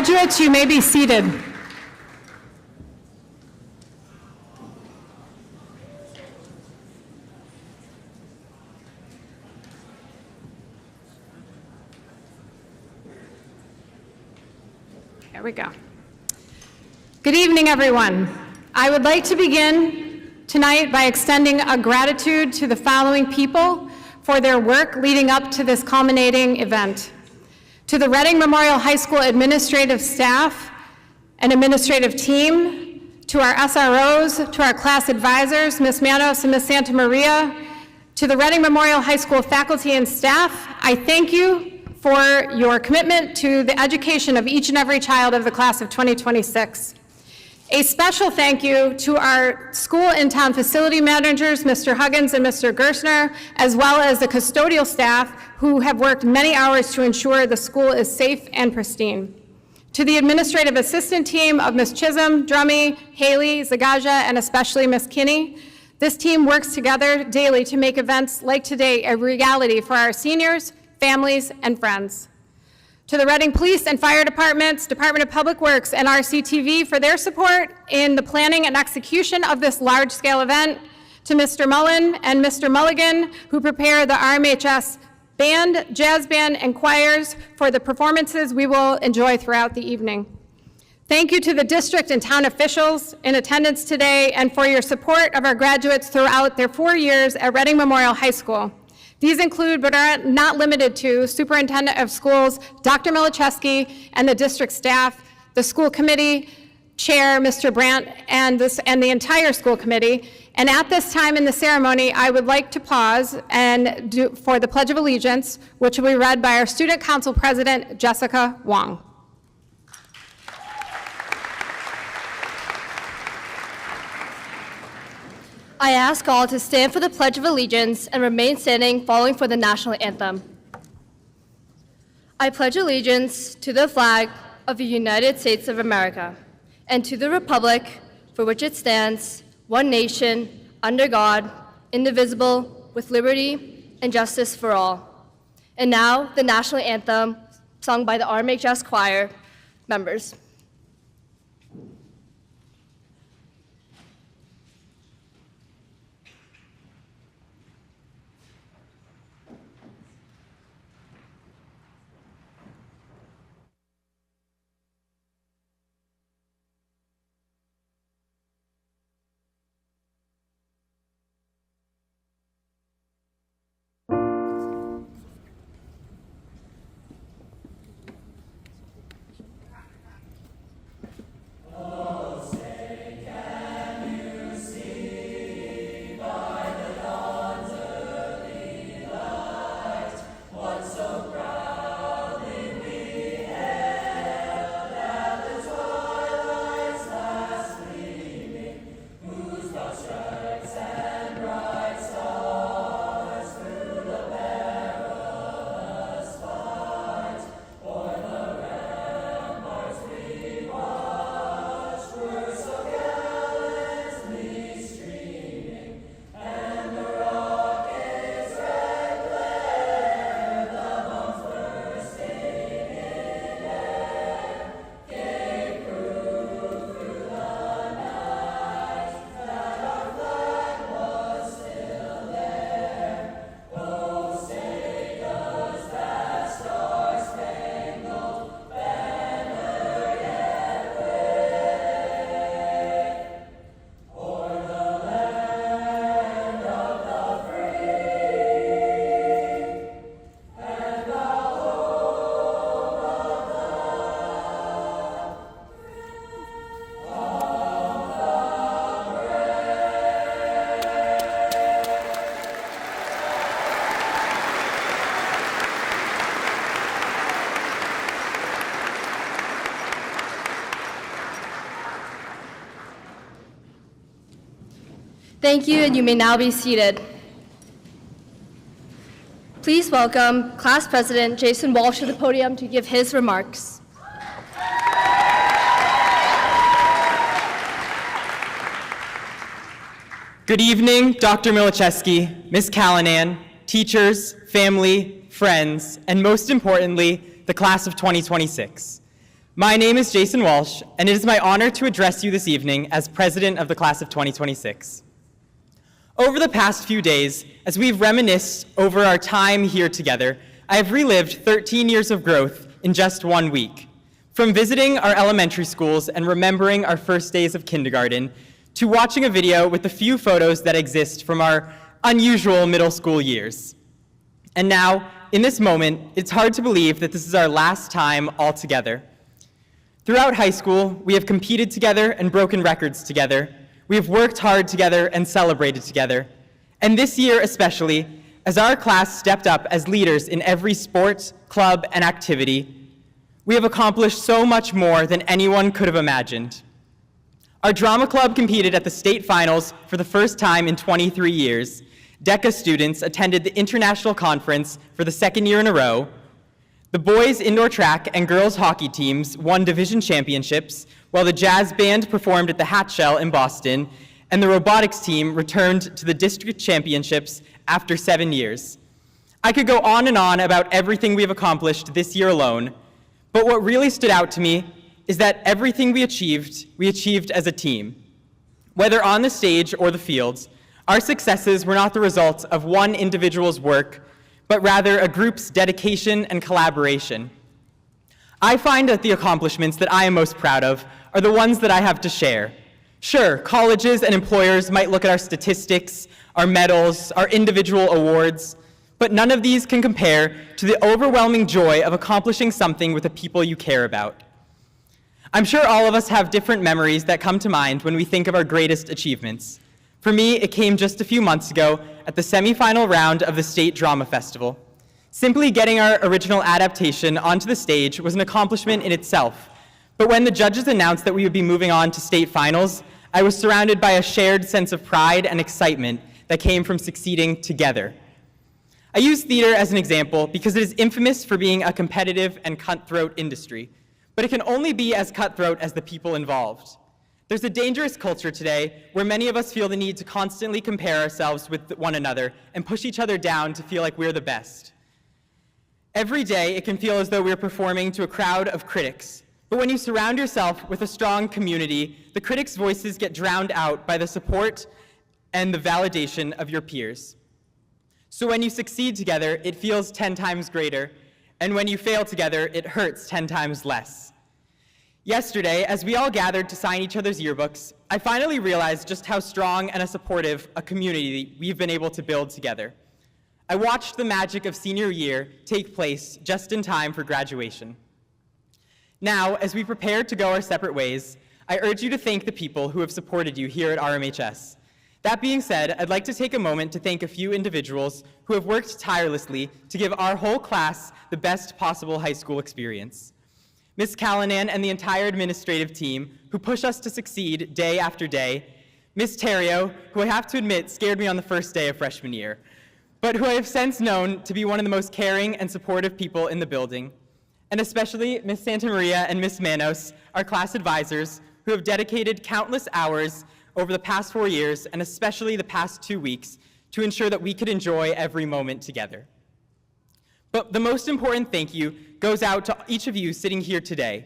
Graduates, you may be seated. There we go. Good evening, everyone. I would like to begin tonight by extending a gratitude to the following people for their work leading up to this culminating event. To the Reading Memorial High School administrative staff and administrative team, to our SROs, to our class advisors, Ms. Manos and Ms. Santa Maria, to the Reading Memorial High School faculty and staff, I thank you for your commitment to the education of each and every child of the class of 2026. A special thank you to our school and town facility managers, Mr. Huggins and Mr. Gerstner, as well as the custodial staff who have worked many hours to ensure the school is safe and pristine. To the administrative assistant team of Ms. Chisholm, Drummy, Haley, Zagaja, and especially Ms. Kinney, this team works together daily to make events like today a reality for our seniors, families, and friends. To the Reading Police and Fire Departments, Department of Public Works, and RCTV for their support in the planning and execution of this large-scale event. To Mr. Mullen and Mr. Mulligan, who prepare the RMHS band, jazz band, and choirs for the performances we will enjoy throughout the evening. Thank you to the district and town officials in attendance today and for your support of our graduates throughout their 4 years at Reading Memorial High School. These include, but are not limited to, Superintendent of Schools, Dr. Milicheski, and the district staff, the school committee chair, Mr. Brandt, and the entire school committee. And at this time in the ceremony, I would like to pause and for the Pledge of Allegiance, which will be read by our Student Council President, Jessica Wong. I ask all to stand for the Pledge of Allegiance and remain standing following for the national anthem. I pledge allegiance to the flag of the United States of America and to the republic for which it stands, one nation, under God, indivisible, with liberty and justice for all. And now, the national anthem sung by the RMHS Choir members. Thank you, and you may now be seated. Please welcome Class President Jason Walsh to the podium to give his remarks. Good evening, Dr. Milicheski, Ms. Callanan, teachers, family, friends, and most importantly, the class of 2026. My name is Jason Walsh, and it is my honor to address you this evening as president of the class of 2026. Over the past few days, as we've reminisced over our time here together, I have relived 13 years of growth in just 1 week. From visiting our elementary schools and remembering our first days of kindergarten, to watching a video with the few photos that exist from our unusual middle school years. And now, in this moment, it's hard to believe that this is our last time all together. Throughout high school, we have competed together and broken records together. We have worked hard together and celebrated together. And this year especially, as our class stepped up as leaders in every sport, club, and activity, we have accomplished so much more than anyone could have imagined. Our drama club competed at the state finals for the first time in 23 years. DECA students attended the international conference for the second year in a row. The boys' indoor track and girls' hockey teams won division championships, while the jazz band performed at the Hat Shell in Boston, and the robotics team returned to the district championships after 7 years. I could go on and on about everything we have accomplished this year alone, but what really stood out to me is that everything we achieved as a team. Whether on the stage or the fields, our successes were not the result of one individual's work, but rather a group's dedication and collaboration. I find that the accomplishments that I am most proud of are the ones that I have to share. Sure, colleges and employers might look at our statistics, our medals, our individual awards, but none of these can compare to the overwhelming joy of accomplishing something with the people you care about. I'm sure all of us have different memories that come to mind when we think of our greatest achievements. For me, it came just a few months ago at the semifinal round of the State Drama Festival. Simply getting our original adaptation onto the stage was an accomplishment in itself, but when the judges announced that we would be moving on to state finals, I was surrounded by a shared sense of pride and excitement that came from succeeding together. I use theater as an example because it is infamous for being a competitive and cutthroat industry, but it can only be as cutthroat as the people involved. There's a dangerous culture today where many of us feel the need to constantly compare ourselves with one another and push each other down to feel like we're the best. Every day, it can feel as though we're performing to a crowd of critics, but when you surround yourself with a strong community, the critics' voices get drowned out by the support and the validation of your peers. So when you succeed together, it feels 10 times greater, and when you fail together, it hurts 10 times less. Yesterday, as we all gathered to sign each other's yearbooks, I finally realized just how strong and supportive a community we've been able to build together. I watched the magic of senior year take place just in time for graduation. Now, as we prepare to go our separate ways, I urge you to thank the people who have supported you here at RMHS. That being said, I'd like to take a moment to thank a few individuals who have worked tirelessly to give our whole class the best possible high school experience. Ms. Callanan and the entire administrative team who push us to succeed day after day. Ms. Terrio, who I have to admit scared me on the first day of freshman year, but who I have since known to be one of the most caring and supportive people in the building. And especially Ms. Santamaria and Ms. Manos, our class advisors, who have dedicated countless hours over the past 4 years, and especially the past 2 weeks, to ensure that we could enjoy every moment together. But the most important thank you goes out to each of you sitting here today.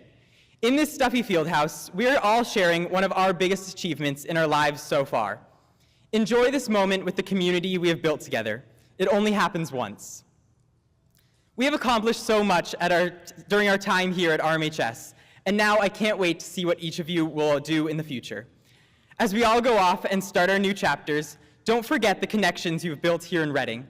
In this stuffy field house, we are all sharing one of our biggest achievements in our lives so far. Enjoy this moment with the community we have built together. It only happens once. We have accomplished so much during our time here at RMHS, and now I can't wait to see what each of you will do in the future. As we all go off and start our new chapters, don't forget the connections you've built here in Reading.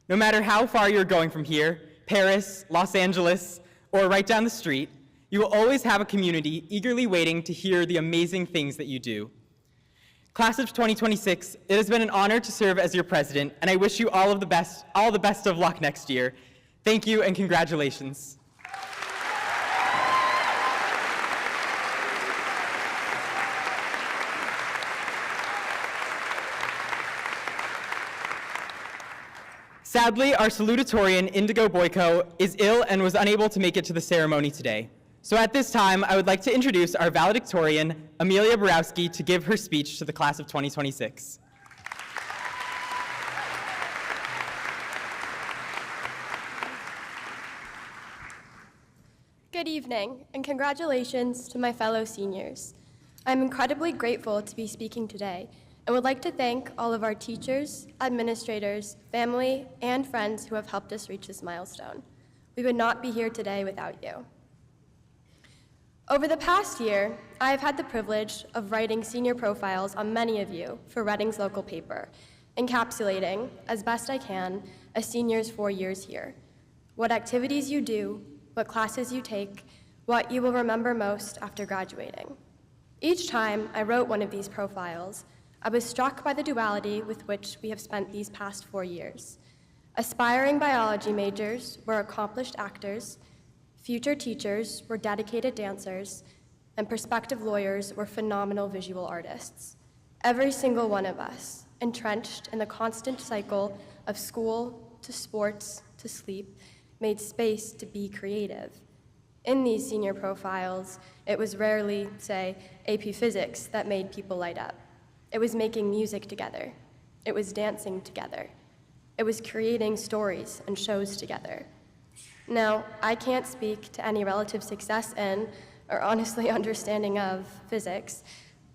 No matter how far you're going from here, Paris, Los Angeles, or right down the street, you will always have a community eagerly waiting to hear the amazing things that you do. Class of 2026, it has been an honor to serve as your president, and I wish you all the best of luck next year. Thank you and congratulations. Sadly, our salutatorian, Indigo Boyko, is ill and was unable to make it to the ceremony today. So at this time, I would like to introduce our valedictorian, Amelia Borowski, to give her speech to the class of 2026. Good evening, and congratulations to my fellow seniors. I'm incredibly grateful to be speaking today and would like to thank all of our teachers, administrators, family, and friends who have helped us reach this milestone. We would not be here today without you. Over the past year, I have had the privilege of writing senior profiles on many of you for Reading's local paper, encapsulating, as best I can, a senior's 4 years here. What activities you do, what classes you take, what you will remember most after graduating. Each time I wrote one of these profiles, I was struck by the duality with which we have spent these past 4 years. Aspiring biology majors were accomplished actors, future teachers were dedicated dancers, and prospective lawyers were phenomenal visual artists. Every single one of us, entrenched in the constant cycle of school to sports to sleep, made space to be creative. In these senior profiles, it was rarely, say, AP Physics that made people light up. It was making music together. It was dancing together. It was creating stories and shows together. Now, I can't speak to any relative success in, or honestly understanding of, physics,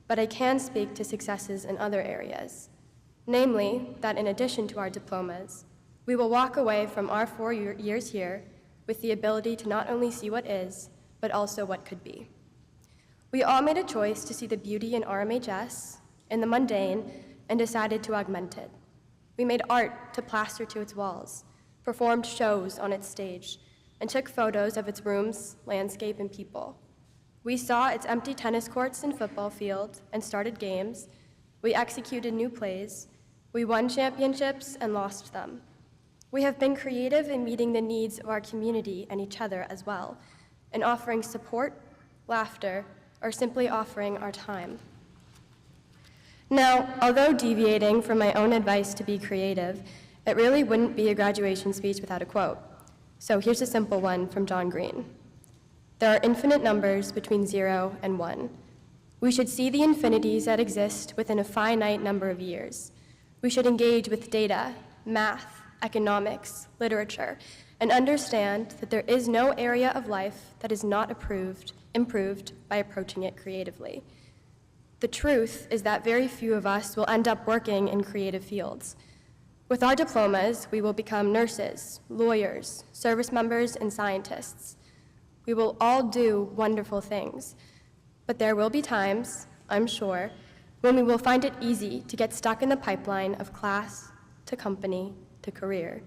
but I can speak to successes in other areas. Namely, that in addition to our diplomas, we will walk away from our 4 years here with the ability to not only see what is, but also what could be. We all made a choice to see the beauty in RMHS, in the mundane, and decided to augment it. We made art to plaster to its walls, performed shows on its stage, and took photos of its rooms, landscape, and people. We saw its empty tennis courts and football field and started games. We executed new plays. We won championships and lost them. We have been creative in meeting the needs of our community and each other as well, in offering support, laughter, or simply offering our time. Now, although deviating from my own advice to be creative, it really wouldn't be a graduation speech without a quote. So here's a simple one from John Green. There are infinite numbers between 0 and 1. We should see the infinities that exist within a finite number of years. We should engage with data, math, economics, literature, and understand that there is no area of life that is not improved by approaching it creatively. The truth is that very few of us will end up working in creative fields. With our diplomas, we will become nurses, lawyers, service members, and scientists. We will all do wonderful things, but there will be times, I'm sure, when we will find it easy to get stuck in the pipeline of class to company to career.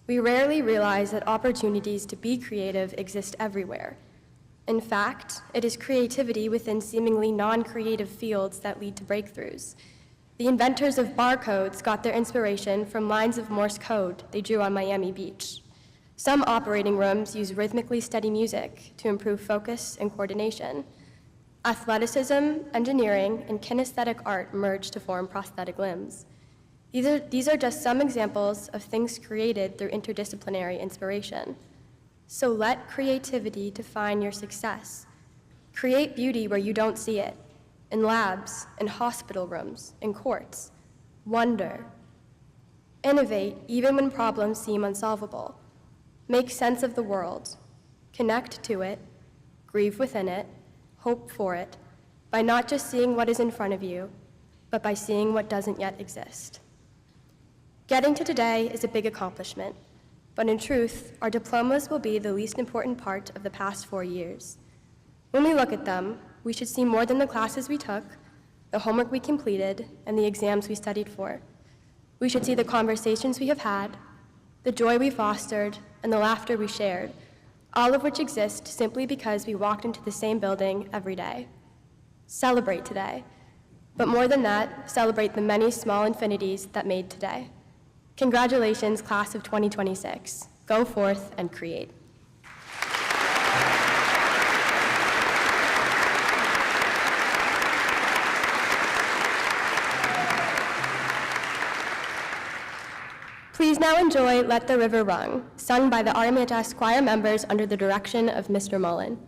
We rarely realize that opportunities to be creative exist everywhere. In fact, it is creativity within seemingly non-creative fields that lead to breakthroughs. The inventors of barcodes got their inspiration from lines of Morse code they drew on Miami Beach. Some operating rooms use rhythmically steady music to improve focus and coordination. Athleticism, engineering, and kinesthetic art merge to form prosthetic limbs. These are just some examples of things created through interdisciplinary inspiration. So let creativity define your success. Create beauty where you don't see it, in labs, in hospital rooms, in courts. Wonder. Innovate even when problems seem unsolvable. Make sense of the world. Connect to it, grieve within it, hope for it, by not just seeing what is in front of you, but by seeing what doesn't yet exist. Getting to today is a big accomplishment, but in truth, our diplomas will be the least important part of the past 4 years. When we look at them, we should see more than the classes we took, the homework we completed, and the exams we studied for. We should see the conversations we have had, the joy we fostered, and the laughter we shared, all of which exist simply because we walked into the same building every day. Celebrate today, but more than that, celebrate the many small infinities that made today. Congratulations, class of 2026. Go forth and create. Please now enjoy Let the River Run, sung by the RMHS Choir members under the direction of Mr. Mullen.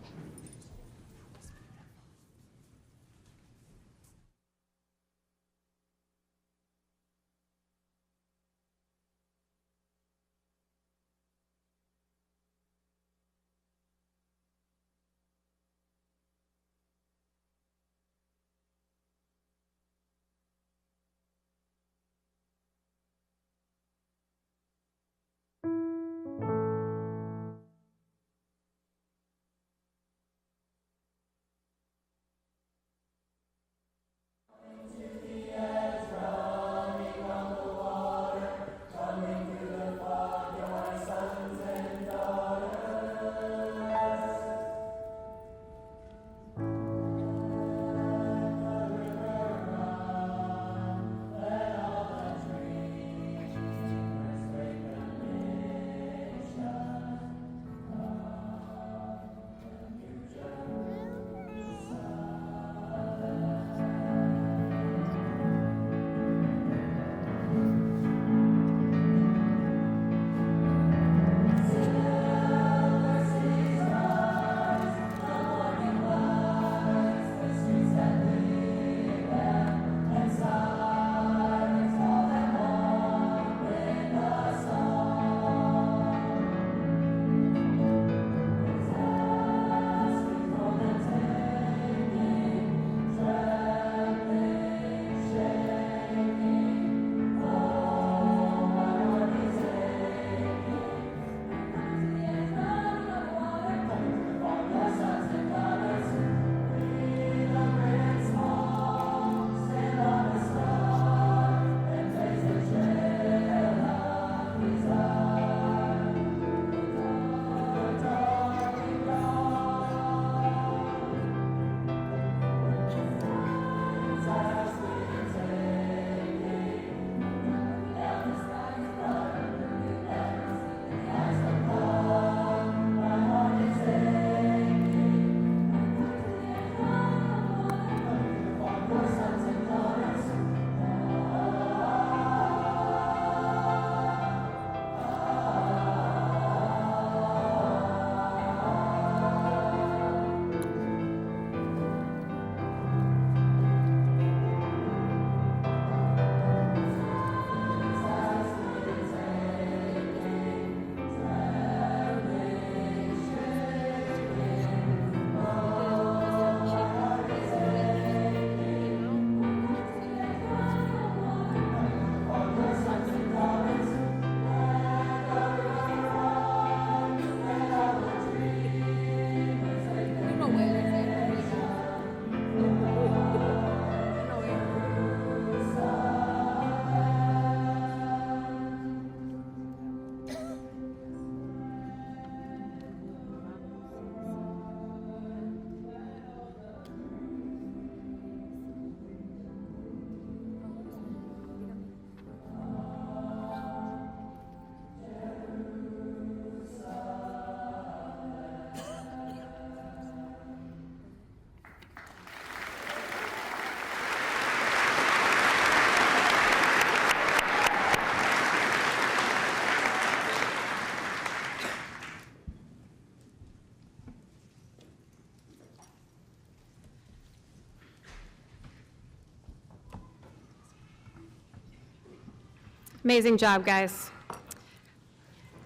Amazing job, guys.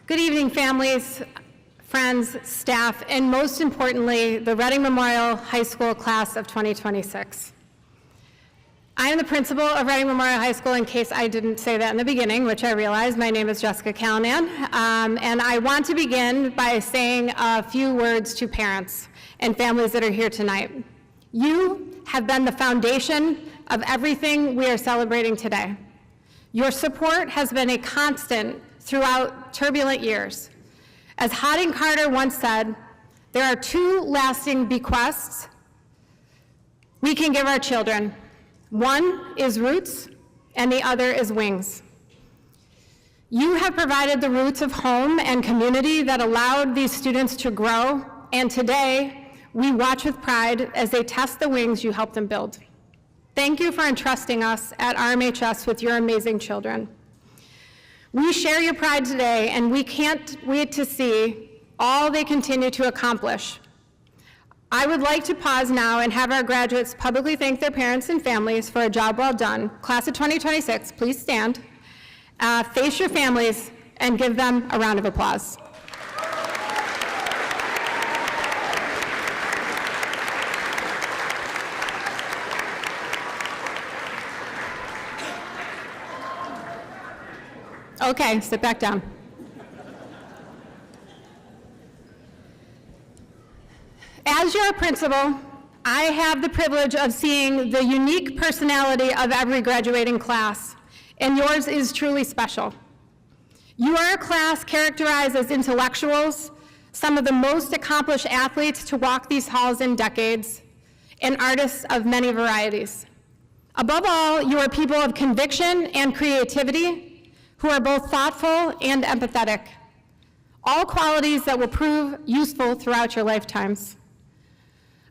Good evening, families, friends, staff, and most importantly, the Reading Memorial High School class of 2026. I am the principal of Reading Memorial High School, in case I didn't say that in the beginning, which I realize. My name is Jessica Callanan, and I want to begin by saying a few words to parents and families that are here tonight. You have been the foundation of everything we are celebrating today. Your support has been a constant throughout turbulent years. As Hodding Carter once said, there are two lasting bequests we can give our children. One is roots, and the other is wings. You have provided the roots of home and community that allowed these students to grow, and today we watch with pride as they test the wings you helped them build. Thank you for entrusting us at RMHS with your amazing children. We share your pride today, and we can't wait to see all they continue to accomplish. I would like to pause now and have our graduates publicly thank their parents and families for a job well done. Class of 2026, please stand, face your families, and give them a round of applause. Okay, sit back down. As your principal, I have the privilege of seeing the unique personality of every graduating class, and yours is truly special. You are a class characterized as intellectuals, some of the most accomplished athletes to walk these halls in decades, and artists of many varieties. Above all, you are people of conviction and creativity who are both thoughtful and empathetic, all qualities that will prove useful throughout your lifetimes.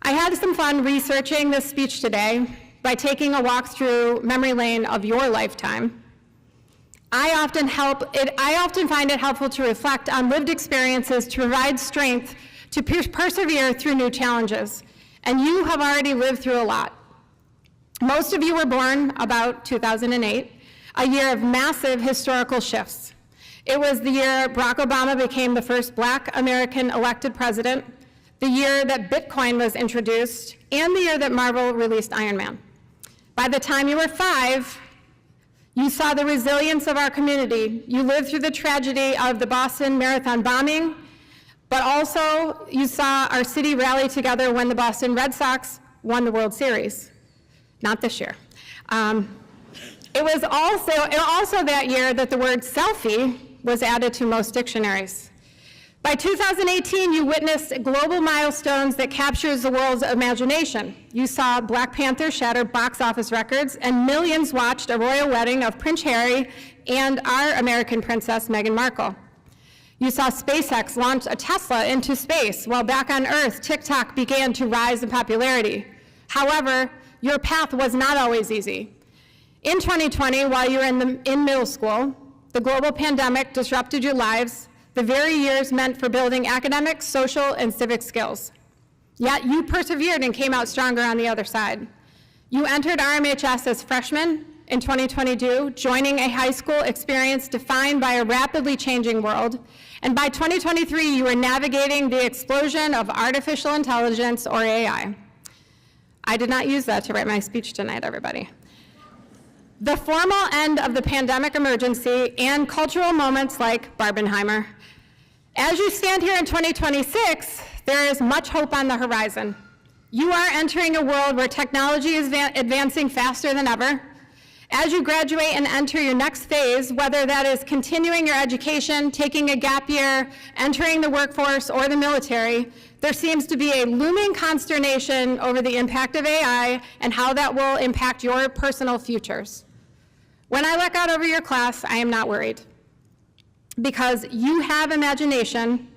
I had some fun researching this speech today by taking a walk through memory lane of your lifetime. I often find it helpful to reflect on lived experiences to provide strength to persevere through new challenges, and you have already lived through a lot. Most of you were born about 2008, a year of massive historical shifts. It was the year Barack Obama became the first Black American elected president, the year that Bitcoin was introduced, and the year that Marvel released Iron Man. By the time you were 5, you saw the resilience of our community. You lived through the tragedy of the Boston Marathon bombing, but also you saw our city rally together when the Boston Red Sox won the World Series. Not this year. It was also that year that the word selfie was added to most dictionaries. By 2018, you witnessed global milestones that captures the world's imagination. You saw Black Panther shatter box office records, and millions watched a royal wedding of Prince Harry and our American princess, Meghan Markle. You saw SpaceX launch a Tesla into space, while back on Earth, TikTok began to rise in popularity. However, your path was not always easy. In 2020, while you were in middle school, the global pandemic disrupted your lives, the very years meant for building academic, social, and civic skills. Yet you persevered and came out stronger on the other side. You entered RMHS as freshmen in 2022, joining a high school experience defined by a rapidly changing world, and by 2023, you were navigating the explosion of artificial intelligence, or AI. I did not use that to write my speech tonight, everybody. The formal end of the pandemic emergency and cultural moments like Barbenheimer. As you stand here in 2026, there is much hope on the horizon. You are entering a world where technology is advancing faster than ever. As you graduate and enter your next phase, whether that is continuing your education, taking a gap year, entering the workforce, or the military, there seems to be a looming consternation over the impact of AI and how that will impact your personal futures. When I look out over your class, I am not worried, because you have imagination,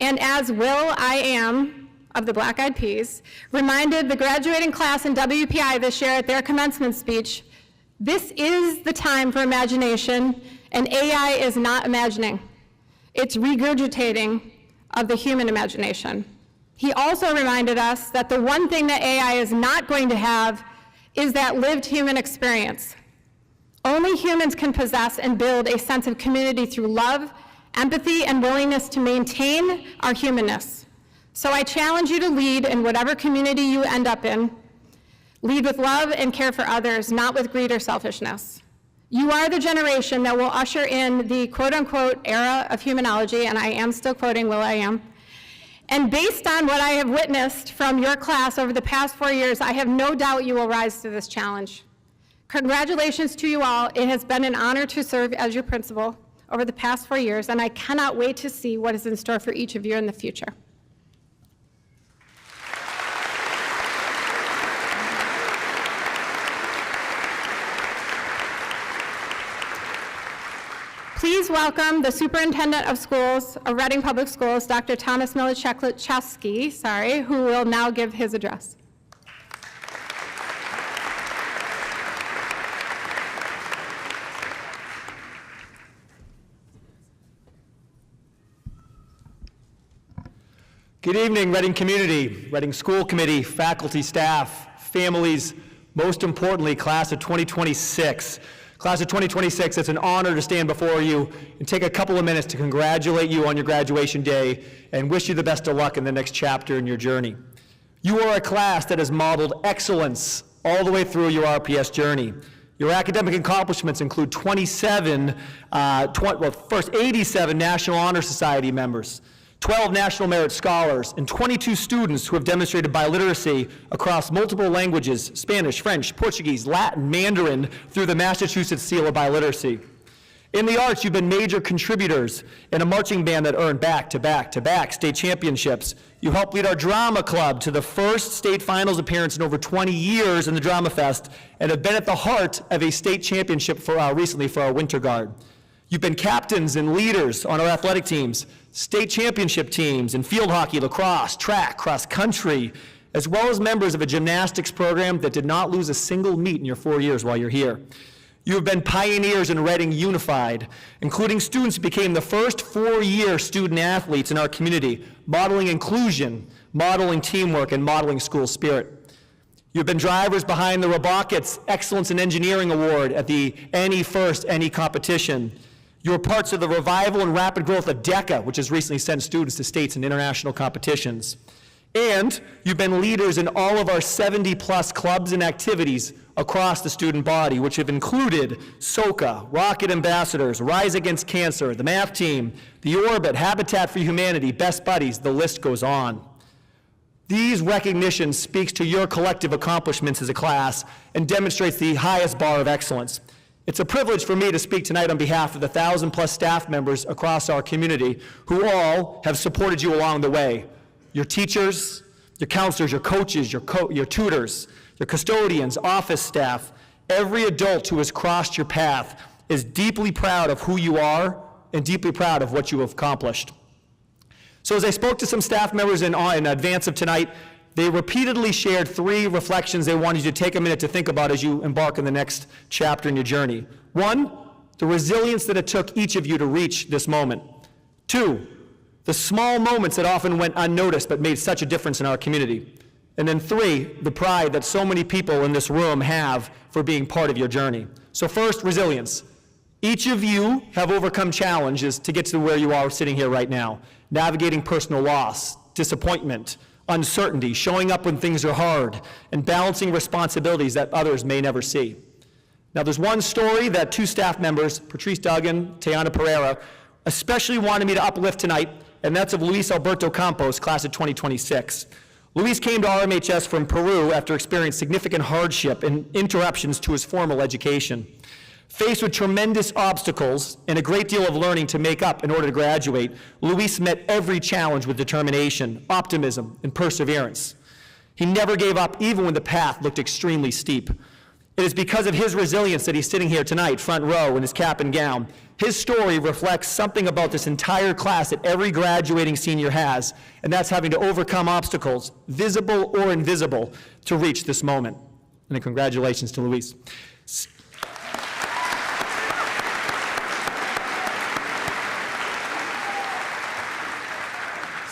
and as Will I Am of the Black Eyed Peas reminded the graduating class in WPI this year at their commencement speech, this is the time for imagination, and AI is not imagining. It's regurgitating of the human imagination. He also reminded us that the one thing that AI is not going to have is that lived human experience. Only humans can possess and build a sense of community through love, empathy, and willingness to maintain our humanness. So I challenge you to lead in whatever community you end up in. Lead with love and care for others, not with greed or selfishness. You are the generation that will usher in the quote-unquote era of humanology, and I am still quoting Will.i.am. And based on what I have witnessed from your class over the past 4 years, I have no doubt you will rise to this challenge. Congratulations to you all. It has been an honor to serve as your principal over the past 4 years, and I cannot wait to see what is in store for each of you in the future. Please welcome the Superintendent of Schools of Reading Public Schools, Dr. Thomas Milichewski, who will now give his address. Good evening, Reading community, Reading School Committee, faculty, staff, families, most importantly, class of 2026. Class of 2026, it's an honor to stand before you and take a couple of minutes to congratulate you on your graduation day and wish you the best of luck in the next chapter in your journey. You are a class that has modeled excellence all the way through your RPS journey. Your academic accomplishments include 87 National Honor Society members, 12 National Merit Scholars, and 22 students who have demonstrated biliteracy across multiple languages, Spanish, French, Portuguese, Latin, Mandarin, through the Massachusetts Seal of Biliteracy. In the arts, you've been major contributors in a marching band that earned back-to-back state championships. You helped lead our drama club to the first state finals appearance in over 20 years in the Drama Fest, and have been at the heart of a state championship recently for our Winter Guard. You've been captains and leaders on our athletic teams, state championship teams in field hockey, lacrosse, track, cross country, as well as members of a gymnastics program that did not lose a single meet in your 4 years while you're here. You have been pioneers in Reading Unified, including students who became the first 4-year student athletes in our community, modeling inclusion, modeling teamwork, and modeling school spirit. You've been drivers behind the Robockets Excellence in Engineering Award at the Any First Any competition. You were parts of the revival and rapid growth of DECA, which has recently sent students to states and international competitions. And you've been leaders in all of our 70-plus clubs and activities across the student body, which have included SOCA, Rocket Ambassadors, Rise Against Cancer, the Math Team, the Orbit, Habitat for Humanity, Best Buddies, the list goes on. These recognitions speaks to your collective accomplishments as a class and demonstrates the highest bar of excellence. It's a privilege for me to speak tonight on behalf of the 1,000-plus staff members across our community who all have supported you along the way. Your teachers, your counselors, your coaches, your tutors, your custodians, office staff, every adult who has crossed your path is deeply proud of who you are and deeply proud of what you have accomplished. So as I spoke to some staff members in advance of tonight, they repeatedly shared 3 reflections they wanted you to take a minute to think about as you embark on the next chapter in your journey. 1, the resilience that it took each of you to reach this moment. 2, the small moments that often went unnoticed but made such a difference in our community. And then 3, the pride that so many people in this room have for being part of your journey. So first, resilience. Each of you have overcome challenges to get to where you are sitting here right now, navigating personal loss, disappointment, uncertainty, showing up when things are hard, and balancing responsibilities that others may never see. Now, there's one story that 2 staff members, Patrice Duggan, Tayana Pereira, especially wanted me to uplift tonight, and that's of Luis Alberto Campos, class of 2026. Luis came to RMHS from Peru after experiencing significant hardship and interruptions to his formal education. Faced with tremendous obstacles and a great deal of learning to make up in order to graduate, Luis met every challenge with determination, optimism, and perseverance. He never gave up even when the path looked extremely steep. It is because of his resilience that he's sitting here tonight, front row in his cap and gown. His story reflects something about this entire class that every graduating senior has, and that's having to overcome obstacles, visible or invisible, to reach this moment. And congratulations to Luis.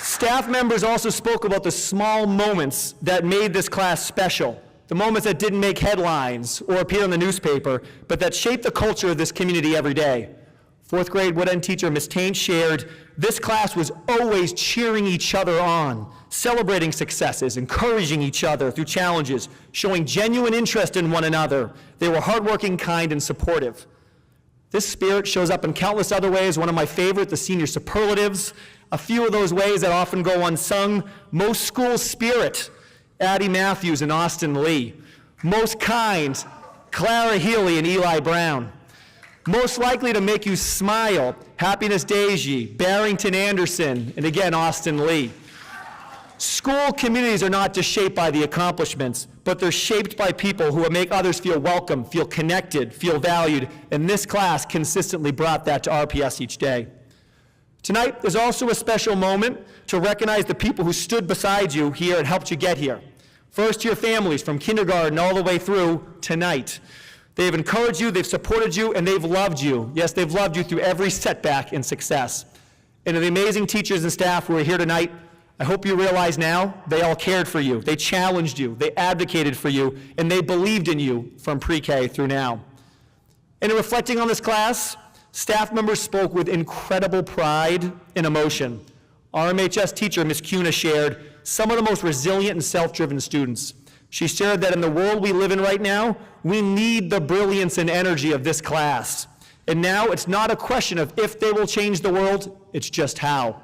Staff members also spoke about the small moments that made this class special, the moments that didn't make headlines or appear in the newspaper, but that shaped the culture of this community every day. Fourth grade wood end teacher Ms. Taint shared, this class was always cheering each other on, celebrating successes, encouraging each other through challenges, showing genuine interest in one another. They were hardworking, kind, and supportive. This spirit shows up in countless other ways. One of my favorite, the senior superlatives. A few of those ways that often go unsung. Most school spirit, Addie Matthews and Austin Lee. Most kind, Clara Healy and Eli Brown. Most likely to make you smile, Happiness Deji, Barrington Anderson, and again, Austin Lee. School communities are not just shaped by the accomplishments, but they're shaped by people who make others feel welcome, feel connected, feel valued, and this class consistently brought that to RPS each day. Tonight is also a special moment to recognize the people who stood beside you here and helped you get here. First, your families from kindergarten all the way through tonight. They've encouraged you, they've supported you, and they've loved you. Yes, they've loved you through every setback and success. And the amazing teachers and staff who are here tonight, I hope you realize now they all cared for you, they challenged you, they advocated for you, and they believed in you from pre-K through now. And in reflecting on this class, staff members spoke with incredible pride and emotion. RMHS teacher Ms. Cuna shared some of the most resilient and self-driven students. She shared that in the world we live in right now, we need the brilliance and energy of this class. And now it's not a question of if they will change the world, it's just how.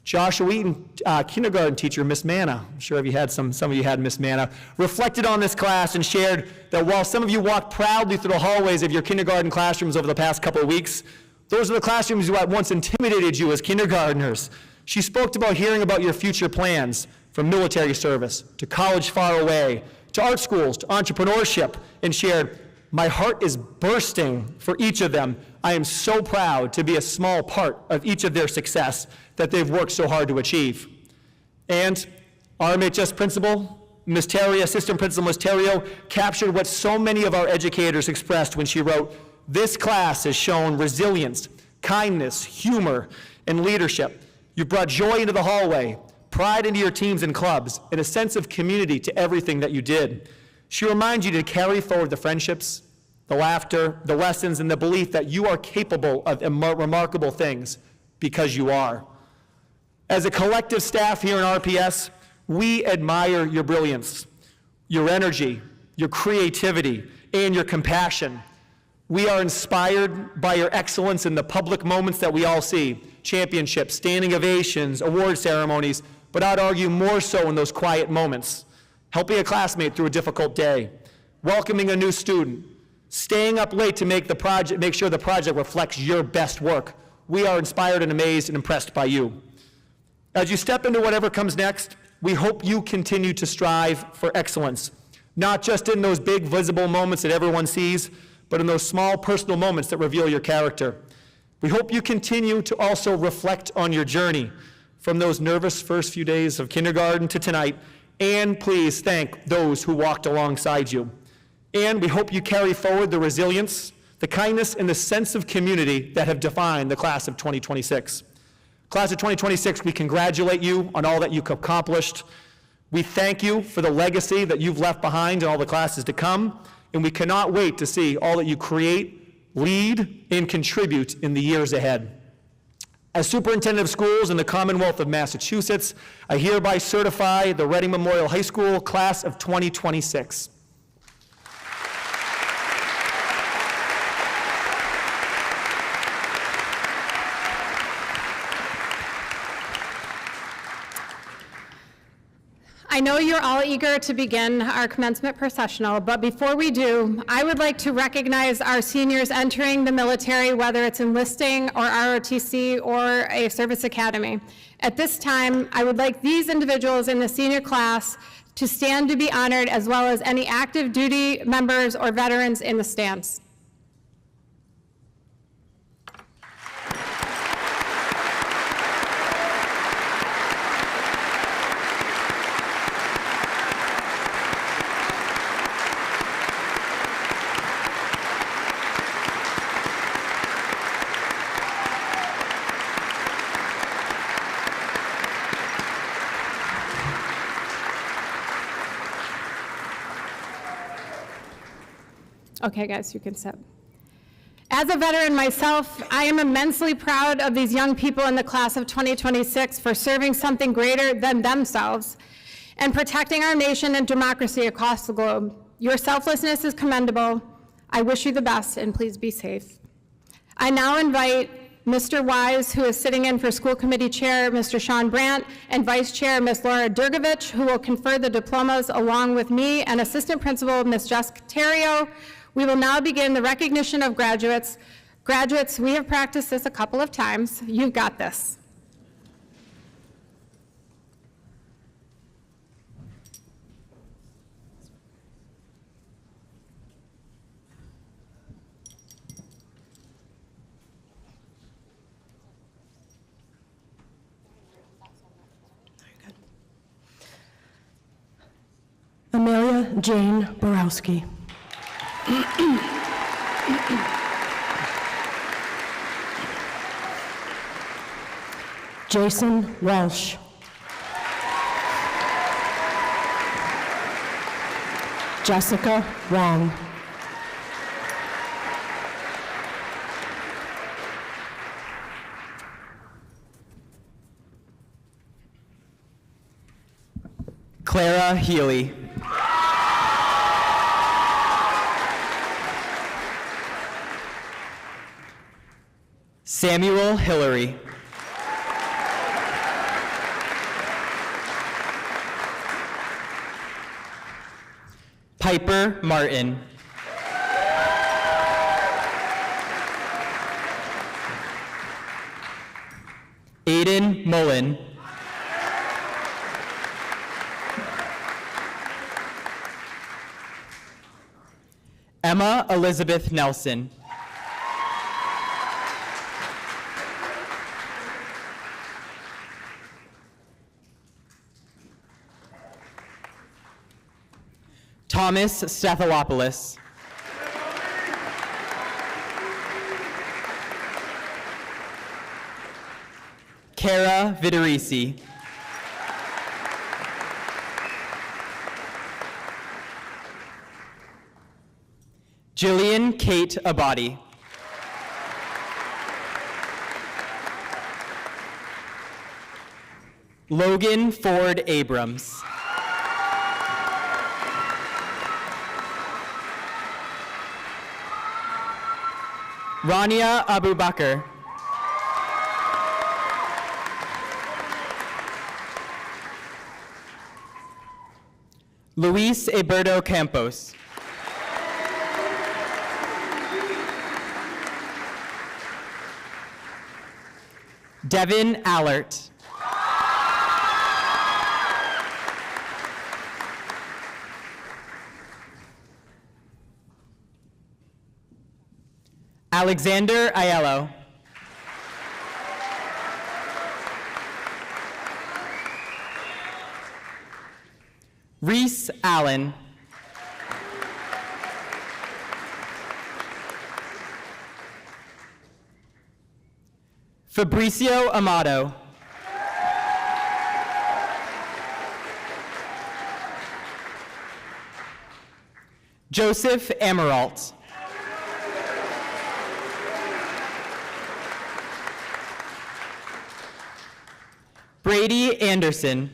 Joshua Eaton, kindergarten teacher, Miss Manna, I'm sure you had some of you had Miss Manna, reflected on this class and shared that while some of you walked proudly through the hallways of your kindergarten classrooms over the past couple of weeks, those are the classrooms who at once intimidated you as kindergartners. She spoke about hearing about your future plans, from military service to college far away, to art schools, to entrepreneurship, and shared, my heart is bursting for each of them. I am so proud to be a small part of each of their success that they've worked so hard to achieve. And RMHS principal, Ms. Terrio, assistant principal Ms. Terrio, captured what so many of our educators expressed when she wrote, this class has shown resilience, kindness, humor, and leadership. You brought joy into the hallway, pride into your teams and clubs, and a sense of community to everything that you did. She reminds you to carry forward the friendships, the laughter, the lessons, and the belief that you are capable of remarkable things because you are. As a collective staff here in RPS, we admire your brilliance, your energy, your creativity, and your compassion. We are inspired by your excellence in the public moments that we all see, championships, standing ovations, award ceremonies, but I'd argue more so in those quiet moments, helping a classmate through a difficult day, welcoming a new student, staying up late to make sure the project reflects your best work. We are inspired and amazed and impressed by you. As you step into whatever comes next, we hope you continue to strive for excellence, not just in those big visible moments that everyone sees, but in those small personal moments that reveal your character. We hope you continue to also reflect on your journey from those nervous first few days of kindergarten to tonight, and please thank those who walked alongside you. And we hope you carry forward the resilience, the kindness, and the sense of community that have defined the class of 2026. Class of 2026, we congratulate you on all that you've accomplished. We thank you for the legacy that you've left behind in all the classes to come, and we cannot wait to see all that you create, lead, and contribute in the years ahead. As Superintendent of Schools in the Commonwealth of Massachusetts, I hereby certify the Reading Memorial High School Class of 2026. I know you're all eager to begin our commencement processional, but before we do, I would like to recognize our seniors entering the military, whether it's enlisting or ROTC or a service academy. At this time, I would like these individuals in the senior class to stand to be honored, as well as any active duty members or veterans in the stands. Okay, guys, you can sit. As a veteran myself, I am immensely proud of these young people in the class of 2026 for serving something greater than themselves and protecting our nation and democracy across the globe. Your selflessness is commendable. I wish you the best, and please be safe. I now invite Mr. Wise, who is sitting in for School Committee Chair, Mr. Sean Brandt, and Vice Chair, Ms. Laura Durgovich, who will confer the diplomas along with me, and Assistant Principal, Ms. Jessica Terrio. We will now begin the recognition of graduates. Graduates, we have practiced this a couple of times. You've got this. Amelia Jane Borowski. Jason Walsh. Jessica Wong. Clara Healy. Samuel Hillary. Piper Martin. Aiden Mullen. Emma Elizabeth Nelson. Thomas Stathalopoulos. Cara Vitorisi. Jillian Kate Abadi. Logan Ford Abrams. Rania Abu Bakr. Luis Eberto Campos. Devin Allert. Alexander Aiello. Reese Allen. Fabricio Amato. Joseph Amaralt. Brady Anderson.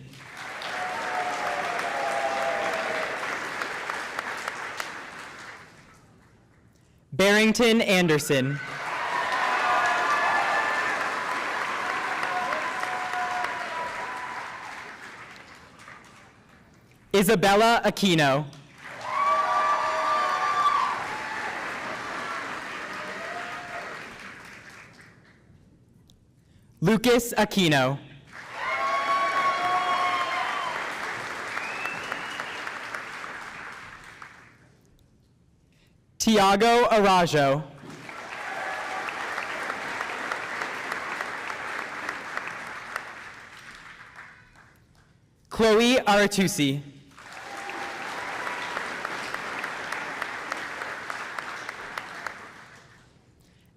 Barrington Anderson. Isabella Aquino. Lucas Aquino. Tiago Arajo. Chloe Aratusi.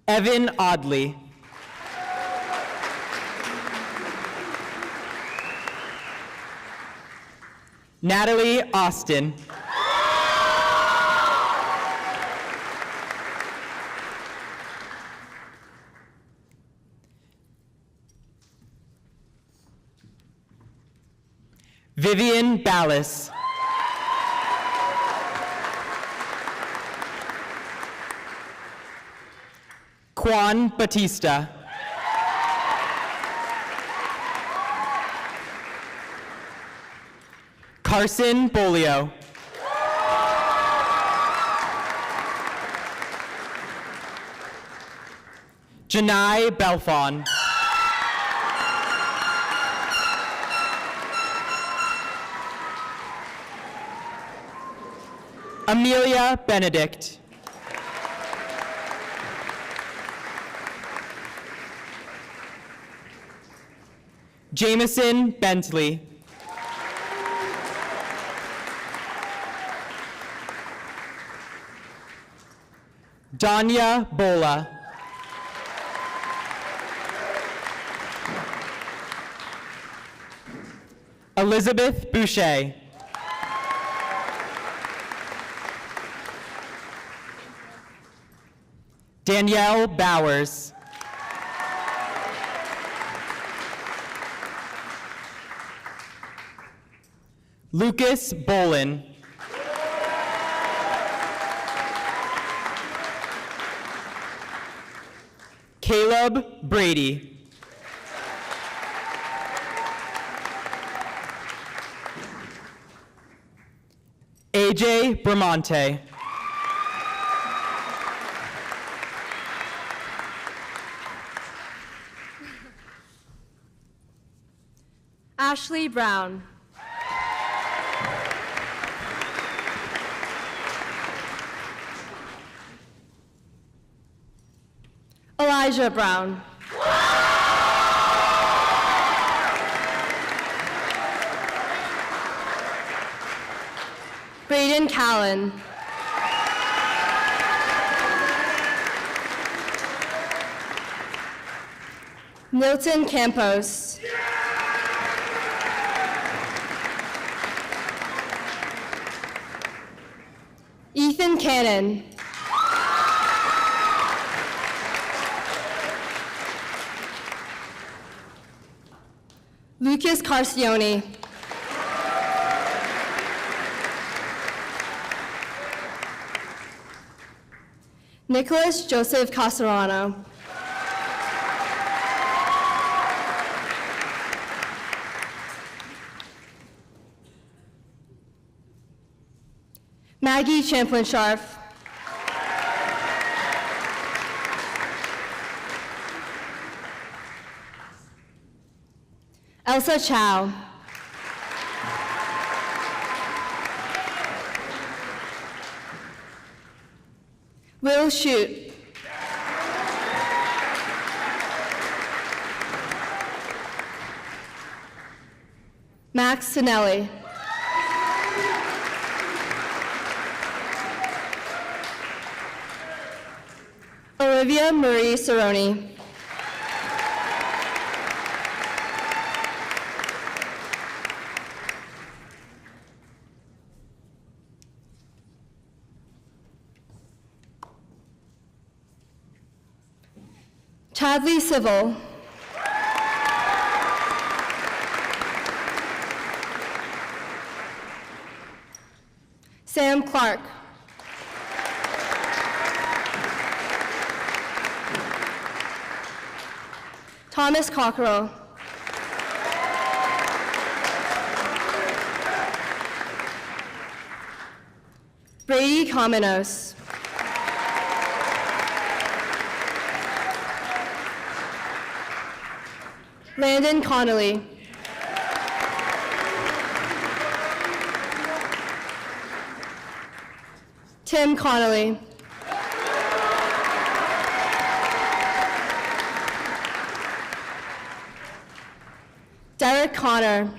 Evan Audley. Natalie Austin. Vivian Ballas. Juan Batista. Carson Bolio. Janai Belfon. Amelia Benedict. Jameson Bentley. Danya Bola. Elizabeth Boucher. Danielle Bowers. Lucas Bolin. Caleb Brady. AJ Bramante. Ashley Brown. Elijah Brown. Braden Callan. Milton Campos. Ethan Cannon. Lucas Carcione. Nicholas Joseph Casarano. Maggie Champlin-Sharf. Elsa Chow. Will Shute. Max Sinelli. Olivia Marie Cerrone. Chadley Civil. Sam Clark. Thomas Cockerell. Brady Cominos. Landon Connolly. Tim Connolly. Derek Connor.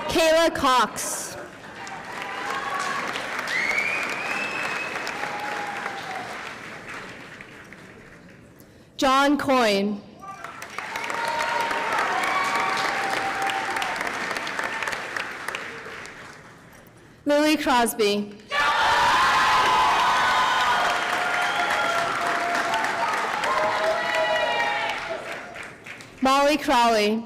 Kayla Cox. John Coyne. Lily Crosby. Molly Crowley.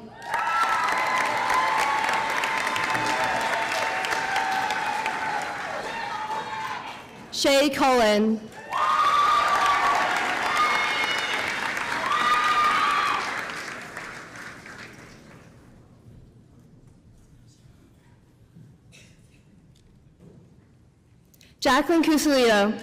Shay Cullen. Jacqueline Cusilito.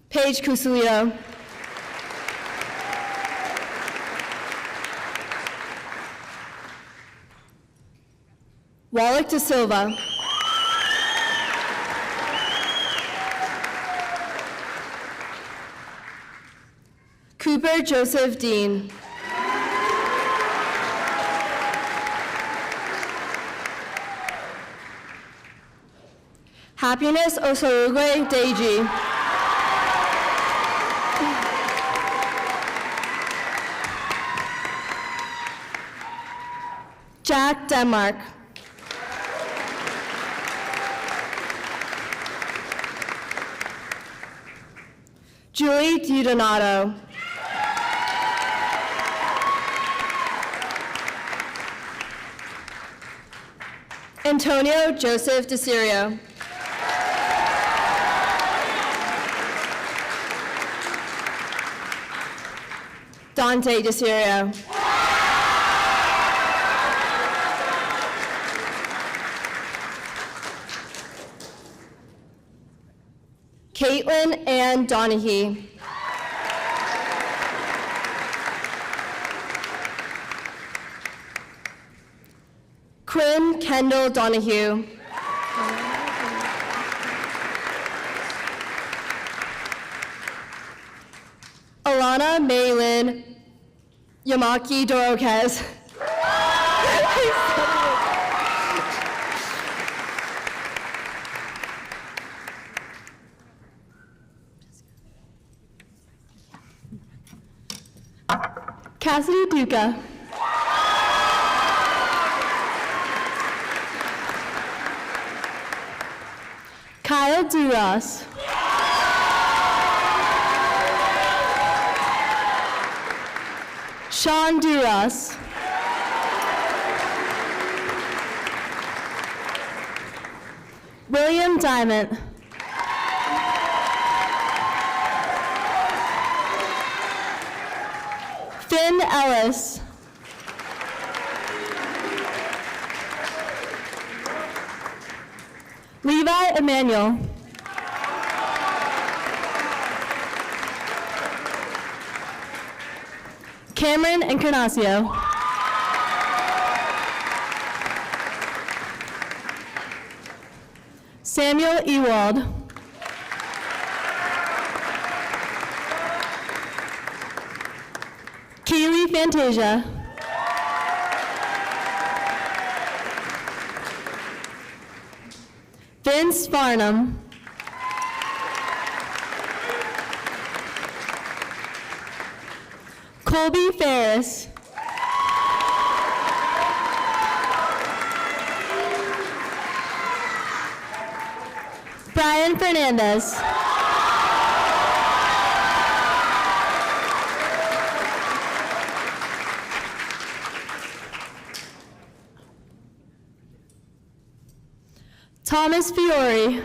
Paige Cusilito. Wallach De Silva. Cooper Joseph Dean. Happiness Osorugwe Deji. Jack Denmark. Julie DiDonato. Antonio Joseph DeCirio. Dante DeCirio. Caitlin Ann Donahue. Quinn Kendall Donahue. Alana Maylin Yamaki Dorokez. Cassidy Duca. Kyle Duras. Sean Duras. William Diamond. Finn Ellis. Levi Emmanuel. Cameron Encarnacio. Samuel Ewald. Kaylee Fantasia. Vince Farnham. Colby Ferris. Brian Fernandez. Thomas Fiore.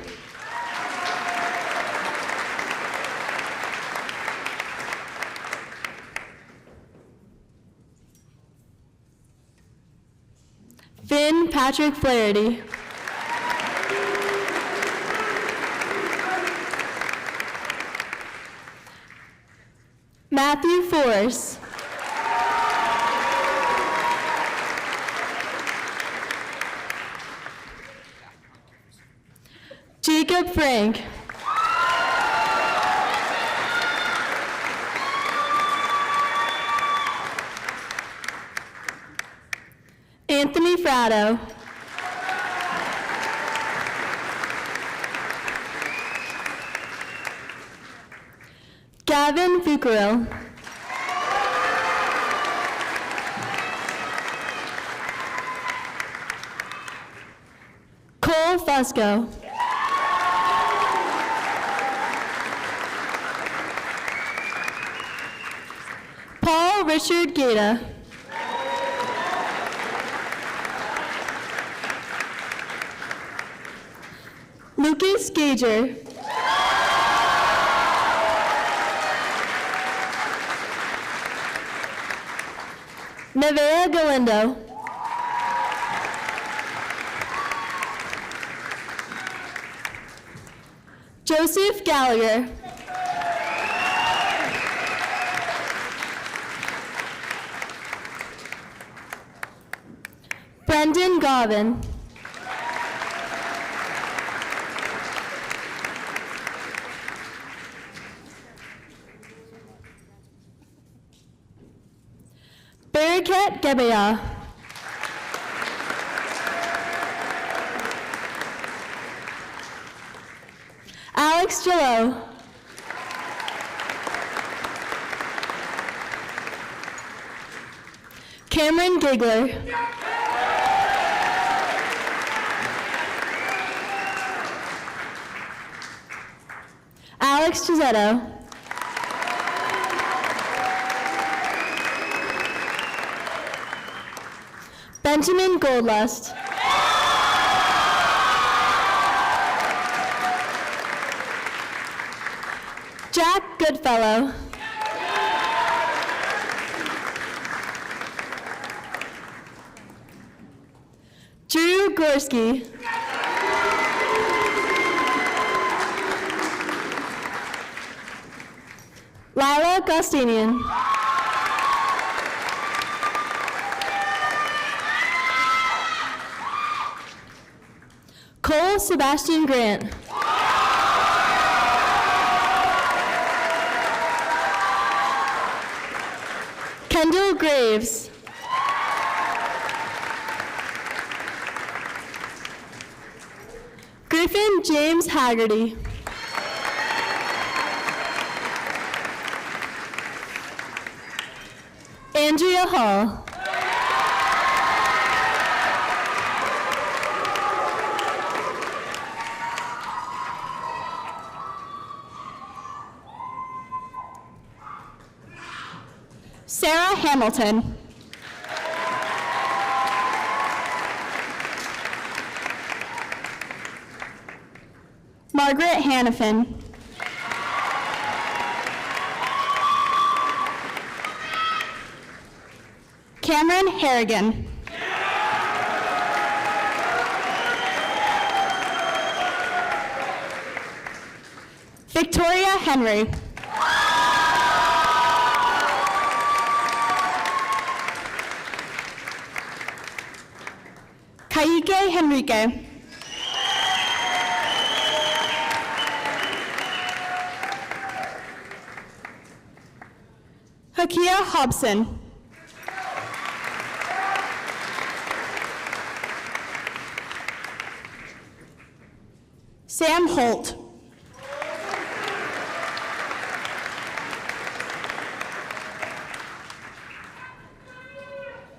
Finn Patrick Flaherty. Matthew Force. Jacob Frank. Anthony Fratto. Gavin Fucurell. Cole Fusco. Richard Gaeta. Lucas Gager. Nevea Galindo. Joseph Gallagher. Brendan Garvin. Barakat Gebea. Alex Gillo. Cameron Gigler. Alex Gizetto. Benjamin Goldlust. Jack Goodfellow. Drew Gorski. Lila Gostinian. Cole Sebastian Grant. Kendall Graves. Griffin James Haggerty. Andrea Hall. Sarah Hamilton. Margaret Hannafin. Cameron Harrigan. Victoria Henry. Kaike Henrique. Hakia Hobson. Sam Holt.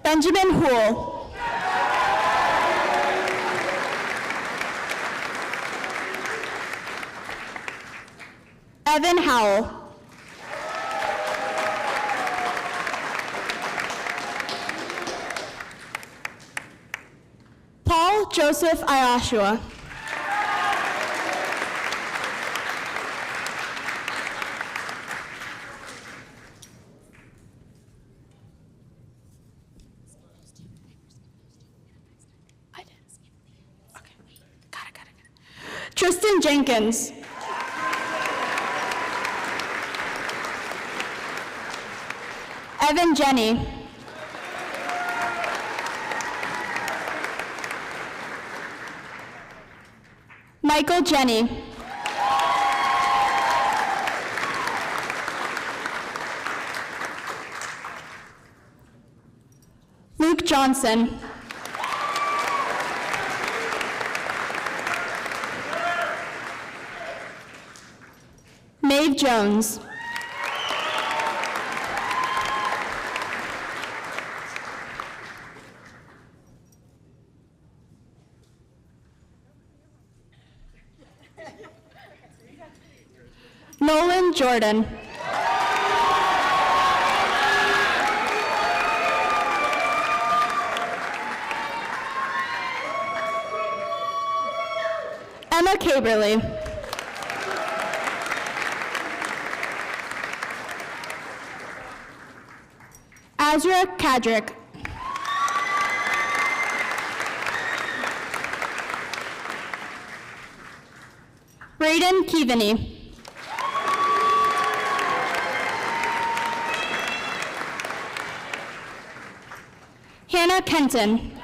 Benjamin Houle. Evan Howell. Paul Joseph Iashua. Tristan Jenkins. Evan Jenny. Michael Jenny. Luke Johnson. Maeve Jones. Nolan Jordan. Emma Caberly. Azra Kadrick. Braden Keaveney. Hannah Kenton.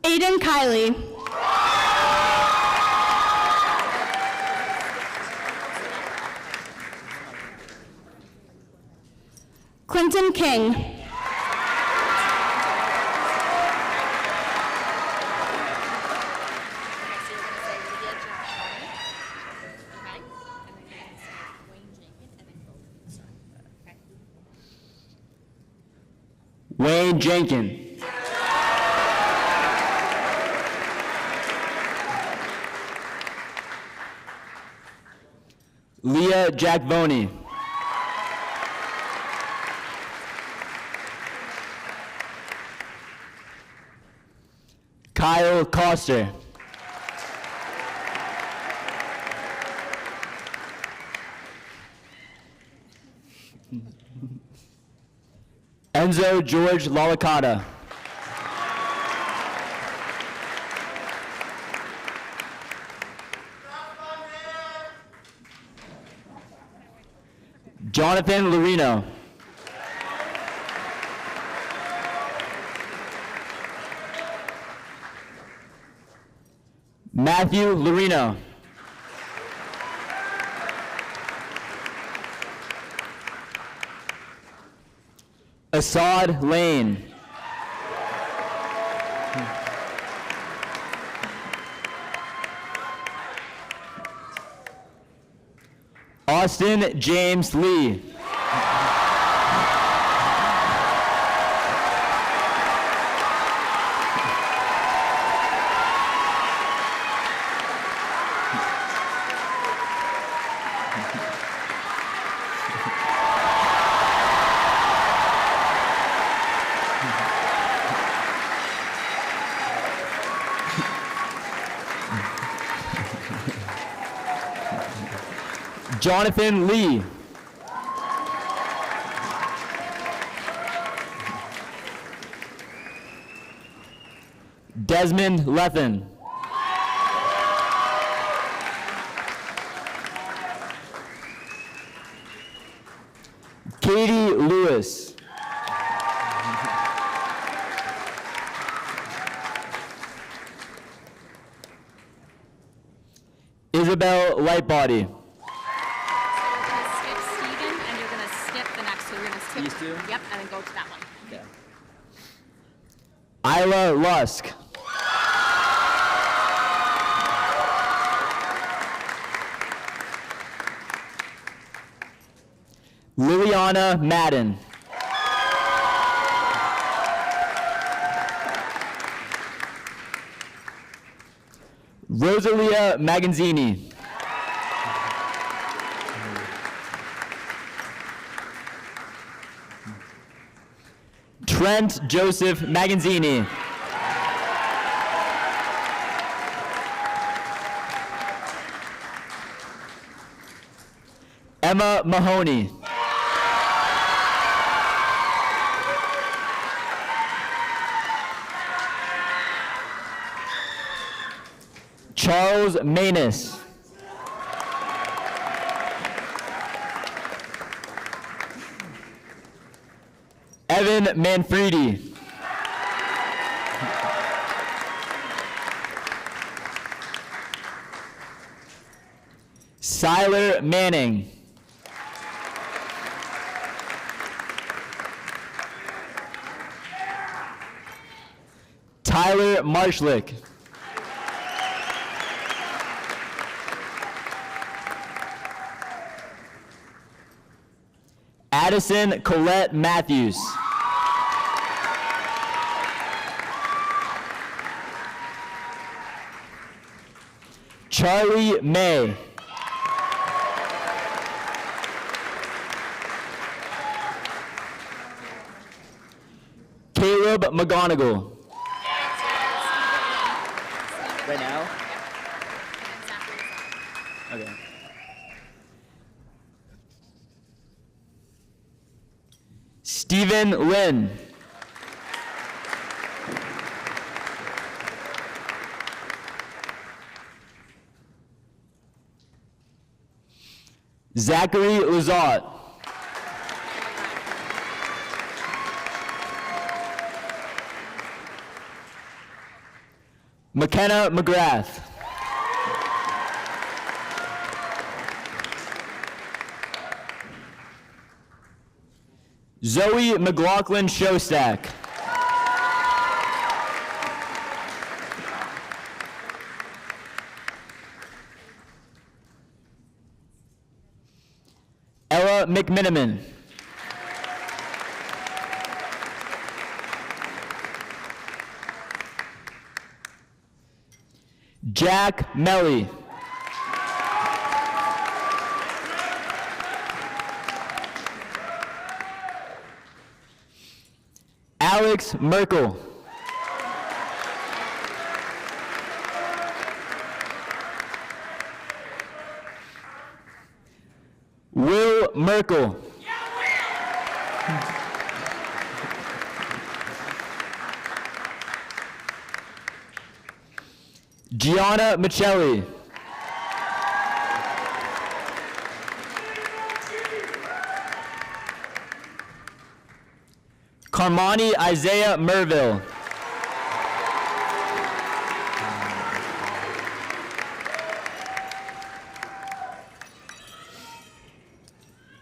Aiden Kiley. Clinton King. Wayne Jenkins. Leah Jackvoni. Kyle Coster. Enzo George Lalacata. Jonathan Lorino. Matthew Lorino. Assad Lane. Austin James Lee. Jonathan Lee. Desmond Lethen. Katie Lewis. Isabel Lightbody. Skip Steven, and you're gonna skip the next two. You're gonna skip. These two? Yep, and then go to that one. Okay. Isla Lusk. Liliana Madden. Rosalia Maganzini. Trent Joseph Maganzini. Emma Mahoney. Charles Manus. Evan Manfredi. Siler Manning. Tyler Marshlick. Addison Colette Matthews. Charlie May. Caleb McGonigal. Right now? Okay. Stephen Lynn. Zachary Lazat. McKenna McGrath. Zoe McLaughlin Shostak. Ella McMiniman. Jack Melly. Alex Merkel. Will Merkel. Gianna Michelli. Carmani Isaiah Merville.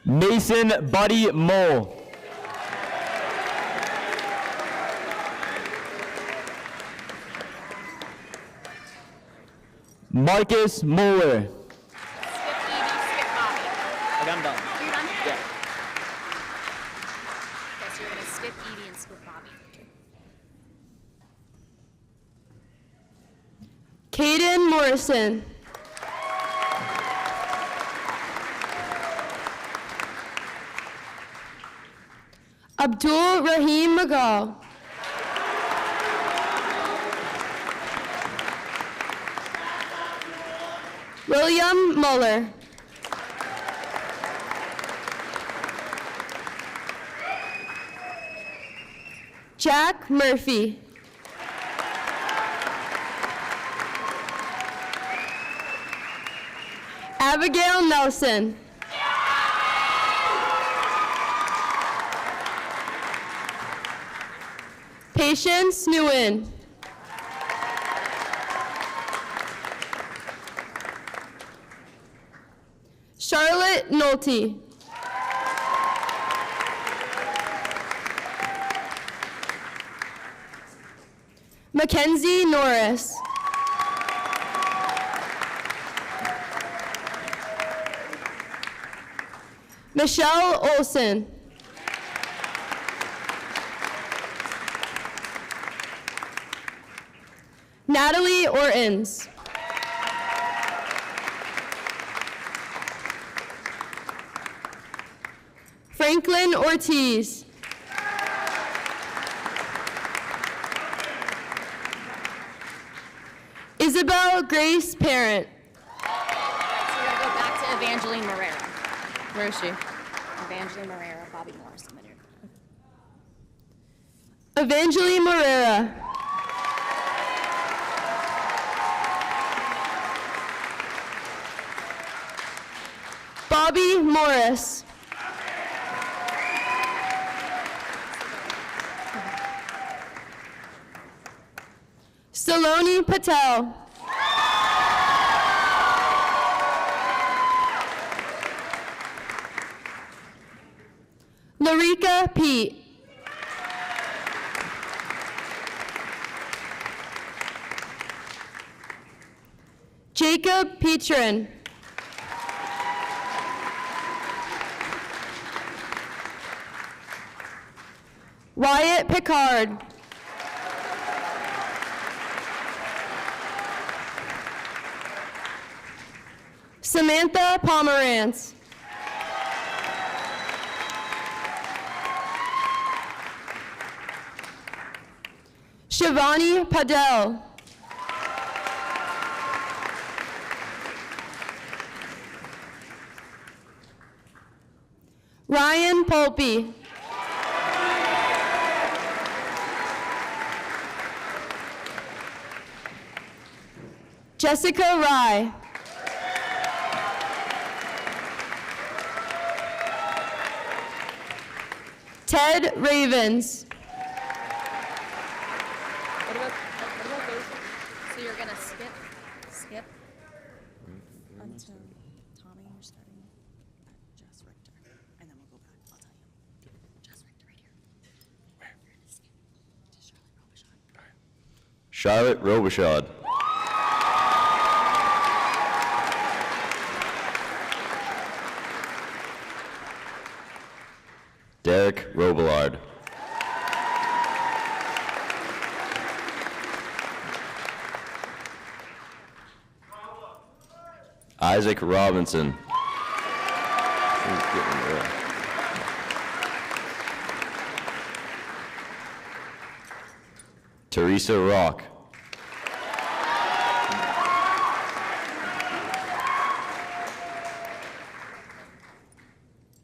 Mason Buddy Mole. Marcus Mueller. Skip Evie, skip Bobby. Okay, I'm done. You're done? Yeah. Okay, so you're gonna skip Evie and skip Bobby. Caden Morrison. Abdul Rahim Magal. William Muller. Jack Murphy. Abigail Nelson. Patience Nguyen. Charlotte Nolte. Mackenzie Norris. Michelle Olson. Natalie Ortons. Franklin Ortiz. Isabel Grace Parent. So we're gonna go back to Evangeline Marrera. Where is she? Evangeline Marrera, Bobby Morris. Evangeline Marrera. Bobby Morris. Saloni Patel. Larika Pete. Jacob Petrin. Wyatt Picard. Samantha Pomerantz. Shivani Padel. Ryan Polpe. Jessica Rye. Ted Ravens. What about those? So you're gonna skip until Tommy, you're starting at Jess Richter, and then we'll go back. I'll tell you. Jess Richter right here. Where? You're gonna skip to Charlotte Robichaud. Charlotte Robichaud. Derek Robillard. Isaac Robinson. Teresa Rock.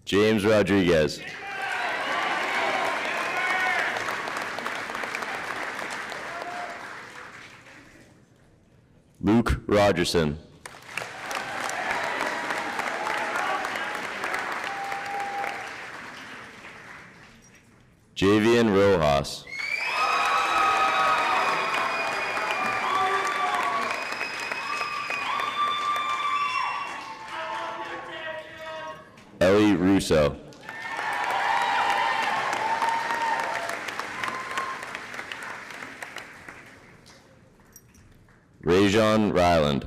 James Rodriguez. Luke Rogerson. Javian Rojas. Ellie Russo. Rajon Ryland.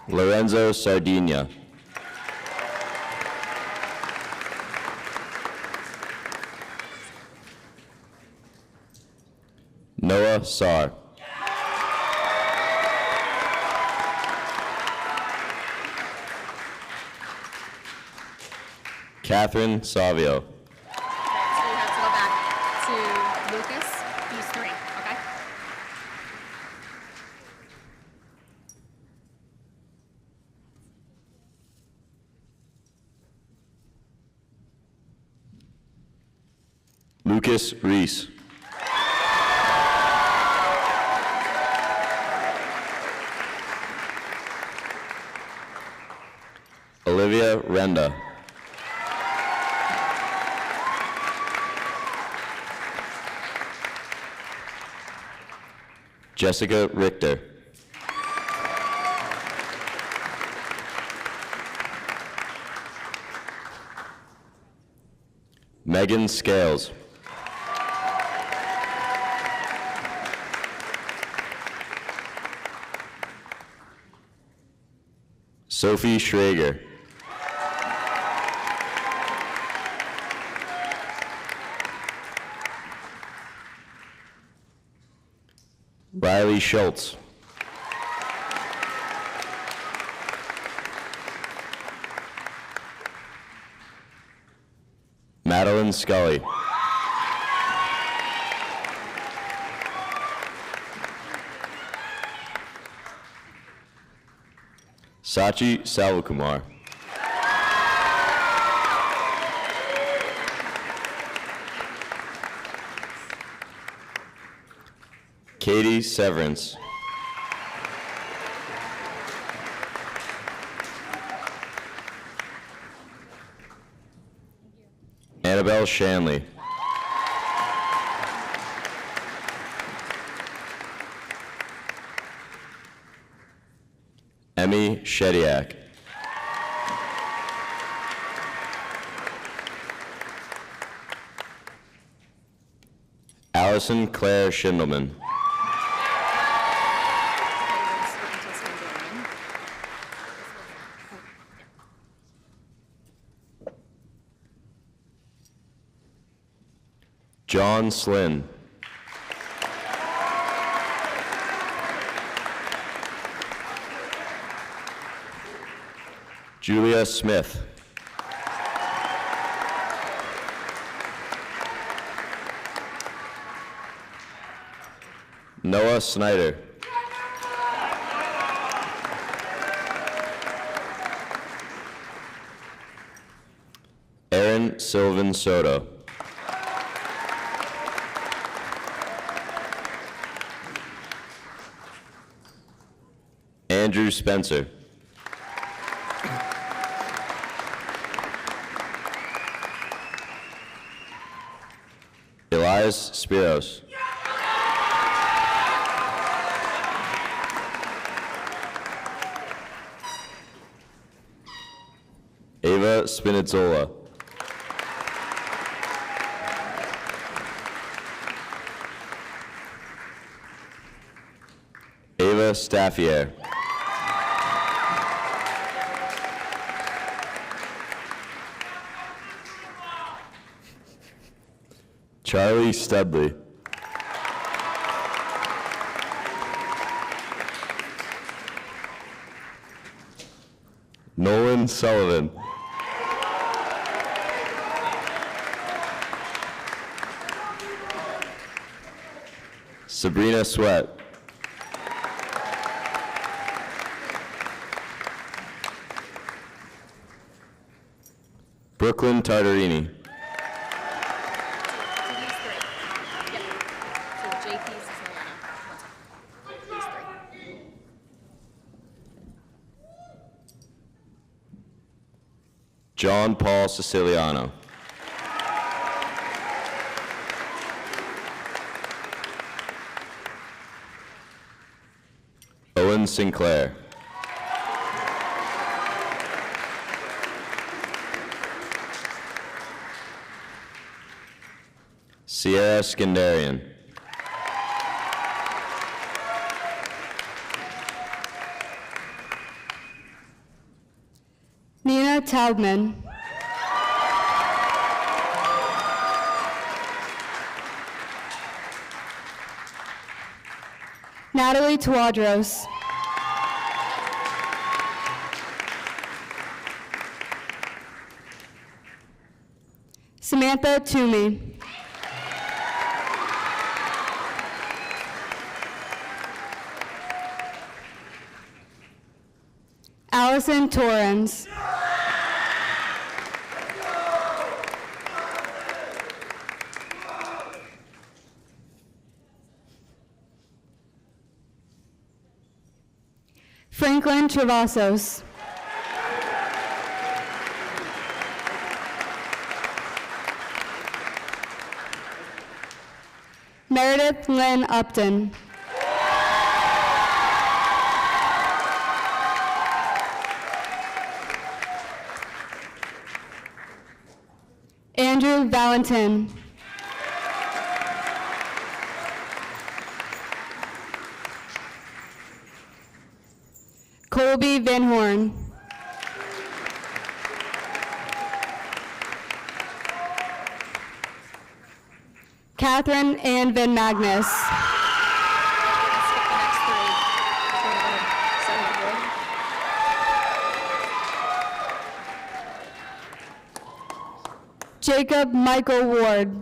Lorenzo Sardinia. Noah Sarr. Catherine Savio. So you have to go back to Lucas, these three, okay? Lucas Reese. Olivia Renda. Jessica Richter. Megan Scales. Sophie Schrager. Riley Schultz. Madeline Scully. Sachi Salvakumar. Katie Severance. Annabelle Shanley. Emmy Shediak. Allison Claire Schindelman. John Slynn. Julia Smith. Noah Snyder. Aaron Sylvan Soto. Andrew Spencer. Elias Spiros. Ava Spinazzola. Ava Staffier. Charlie Studley. Nolan Sullivan. Sabrina Sweat. Brooklyn Tartarini. John Paul Siciliano. Owen Sinclair. Sierra Skandarian. Nina Taubman. Natalie Tawadros. Samantha Toomey. Allison Torrens. Franklin Travasos. Meredith Lynn Upton. Andrew Valentin. Colby Van Horn. Catherine Ann Van Magnus. Jacob Michael Ward.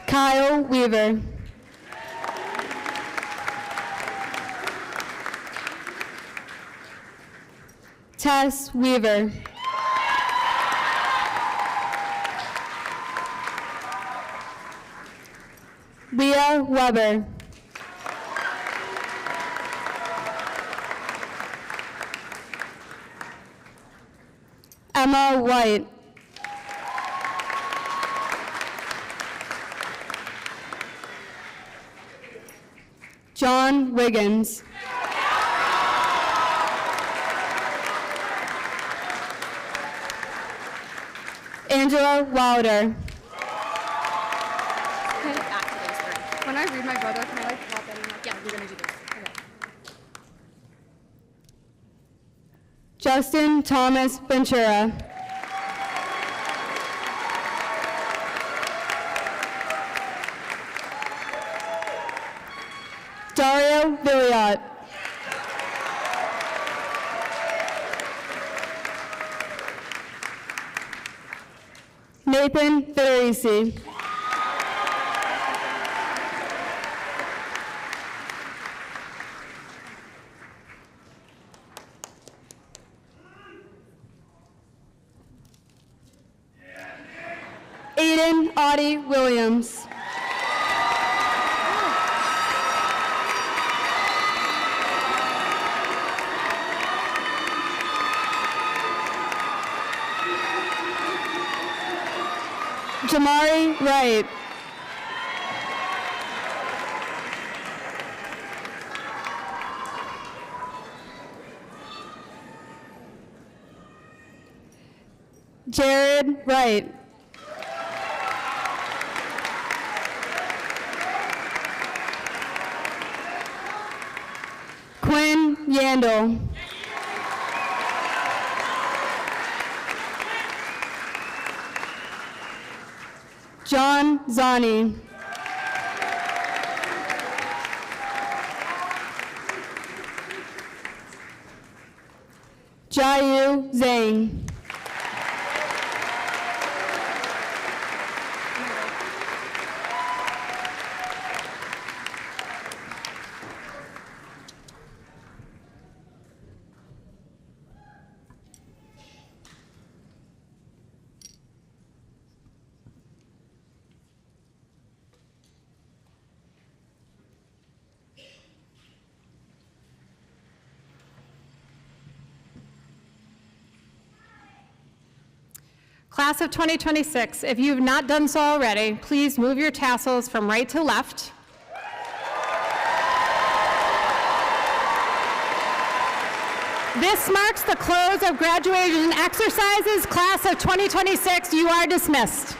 Kyle Weaver. Tess Weaver. Leah Weber. Emma White. John Wiggins. Angela Wilder. When I read my brother, can I like pop in? Yeah, we're gonna do this. Okay. Justin Thomas Ventura. Nathan Federici. Aiden Audie Williams. Jamari Wright. Jared Wright. Quinn Yandel. John Zani. Jayu Zhang. Class of 2026, if you have not done so already, please move your tassels from right to left. This marks the close of graduation exercises. Class of 2026, you are dismissed.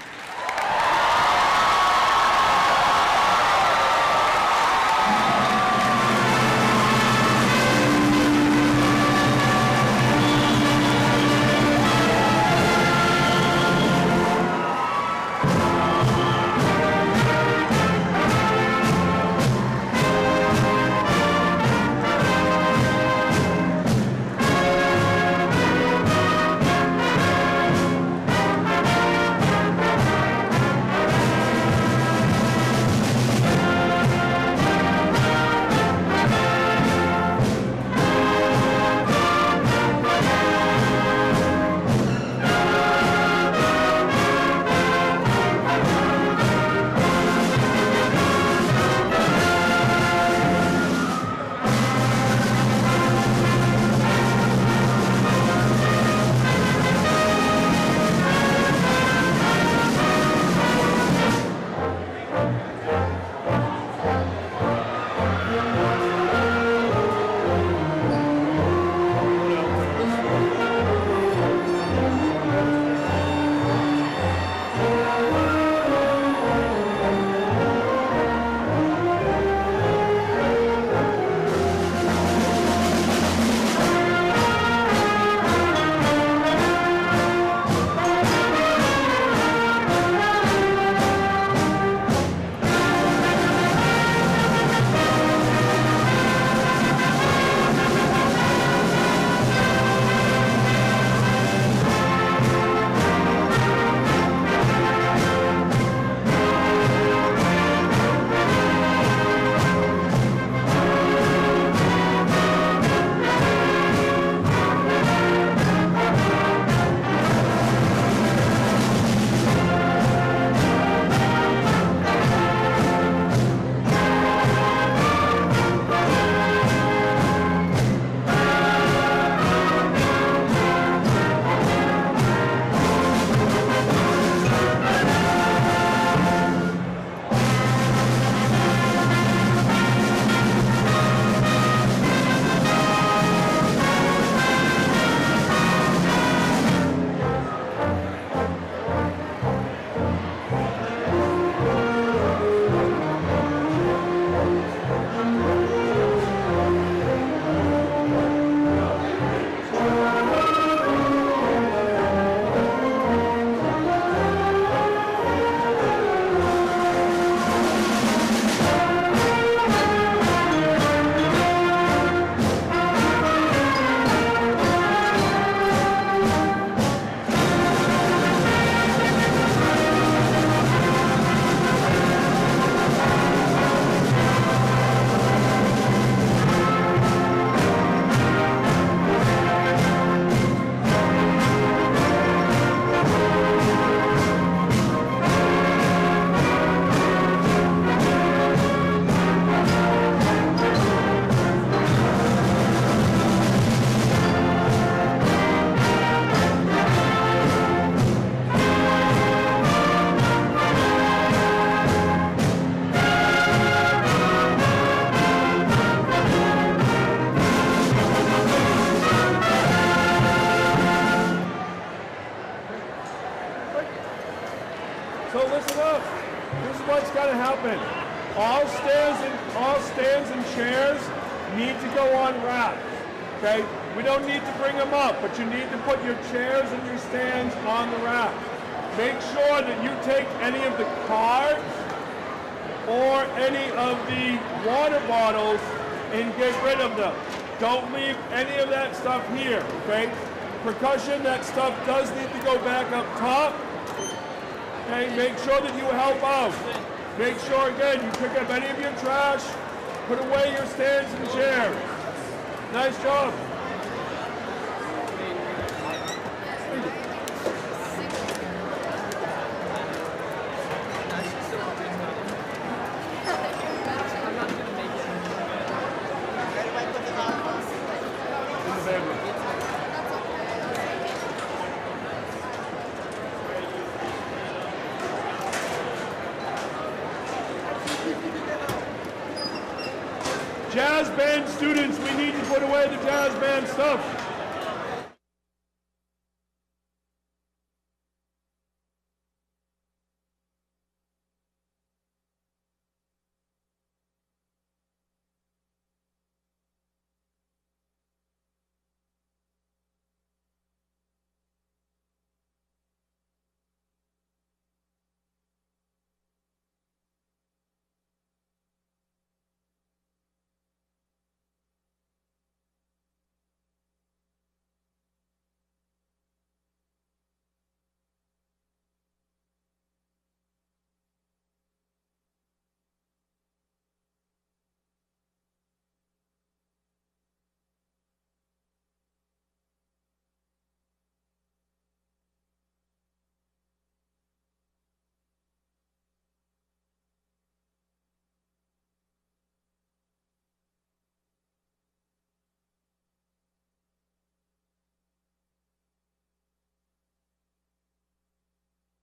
announcement. All stands and chairs need to go on wraps, okay? We don't need to bring them up, but you need to put your chairs and your stands on the rack. Make sure that you take any of the cards or any of the water bottles and get rid of them. Don't leave any of that stuff here, okay? Percussion, that stuff does need to go back up top. Okay, make sure that you help out. Make sure, again, you pick up any of your trash, put away your stands and chairs. Nice job. Jazz band students, we need to put away the jazz band stuff.